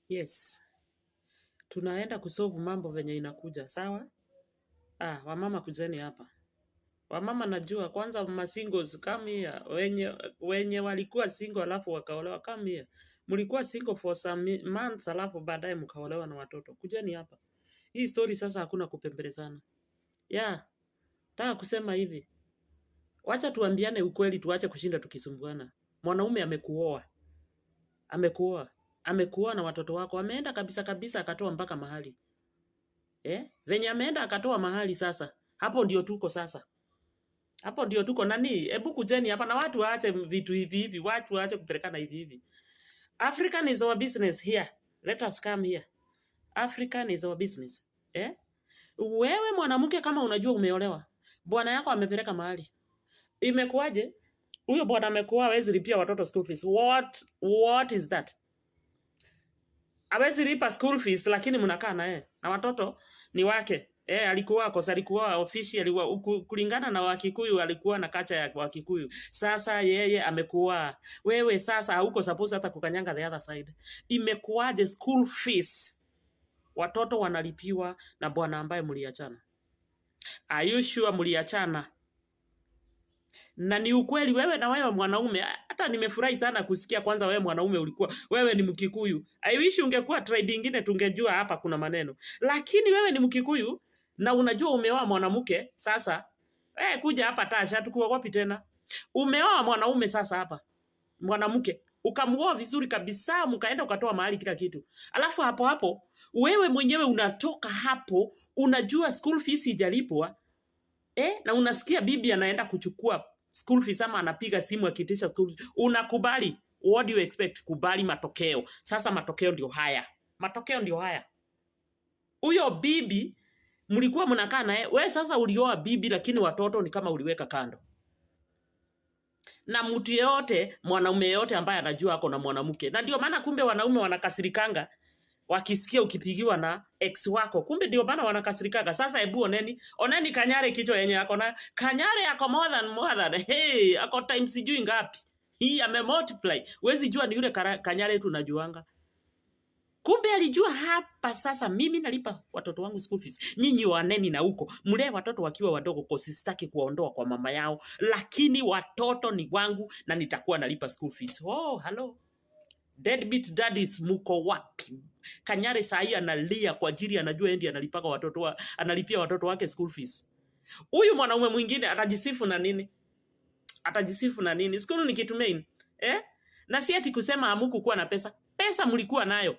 Yes. Tunaenda kusolve mambo venye inakuja, sawa? Wamama kujeni hapa. Wamama najua kwanza singles come here. Wenye walikuwa single alafu wakaolewa come here. Mlikuwa single for some months alafu baadaye mkaolewa na watoto. Kujeni hapa. Hii story sasa hakuna kupembelezana. Nataka kusema hivi. Wacha tuambiane ukweli, tuache kushinda tukisumbuana. Mwanaume amekuoa. Amekuoa na watoto wako. Ameenda kabisa akatoa mpaka mahali. Venye ameenda akatoa mahali sasa. Hapo ndio tuko sasa. Hapo ndio tuko nani? Hebu kujeni hapa na watu waache vitu hivi. Watu waache kupelekana hivi. African is our business here. Let us come here. African is our business. Wewe mwanamke kama unajua umeolewa. Bwana yako amepeleka mahali. Imekuaje? Huyo bwana amekuoa hawezi lipia watoto school fees. What is that? Hawezi lipa school fees lakini mnakaa naye. Na watoto ni wake. Alikuwa official kulingana na Wakikuyu, alikuwa na kacha ya Wakikuyu. Sasa yeye amekuwa. Wewe sasa hauko suppose hata kukanyanga the other side. Imekuaje school fees? Watoto wanalipiwa na bwana ambaye mliachana. Are you sure mliachana? Na ni ukweli wewe na wewe mwanaume, hata nimefurahi sana kusikia kwanza wewe mwanaume wewe ni Mkikuyu. I wish ungekuwa tribe nyingine tungejua hapa kuna maneno. Lakini wewe ni Mkikuyu na unajua umeoa mwanamke sasa. Kuja hapa Tasha tukuogopi tena. Umeoa mwanaume sasa hapa. Mwanamke ukamuoa vizuri kabisa, mkaenda ukatoa mahali kila kitu. Alafu hapo wewe mwenyewe unatoka hapo, unajua school fees ijalipwa. Na unasikia bibi anaenda kuchukua school fees ama anapiga simu akitisha school fees. Unakubali. What do you expect? Kubali matokeo. Sasa matokeo ndio haya. Huyo bibi mlikuwa mnakaa naye, wewe sasa ulioa bibi lakini watoto ni kama uliweka kando. Na mtu yeyote, mwanaume yeyote ambaye anajua ako na mwanamke. Na ndio maana kumbe wanaume wanakasirikanga wakisikia ukipigiwa na ex wako. Kumbe ndio maana wanakasirikaga. Sasa hebu oneni Kanyare kichwa yenye ako na Kanyare ako more than. Hey, ako times sijui ngapi. Hii amemultiply. Wezi jua ni yule Kanyare tunajuanga. Kumbe alijua hapa sasa mimi nalipa watoto wangu school fees. Nyinyi waneni na huko. Mlee watoto wakiwa wadogo kwa sitaki kuwaondoa kwa mama yao. Lakini watoto ni wangu na nitakuwa nalipa school fees. Hello. Deadbeat daddies muko wapi? Kanyare sahi analia kwa ajili anajua endi analipia watoto wake school fees. Huyu mwanaume mwingine atajisifu na nini? School ni kitu main. Na si ati kusema hamuku kuwa na pesa. Pesa mlikuwa nayo.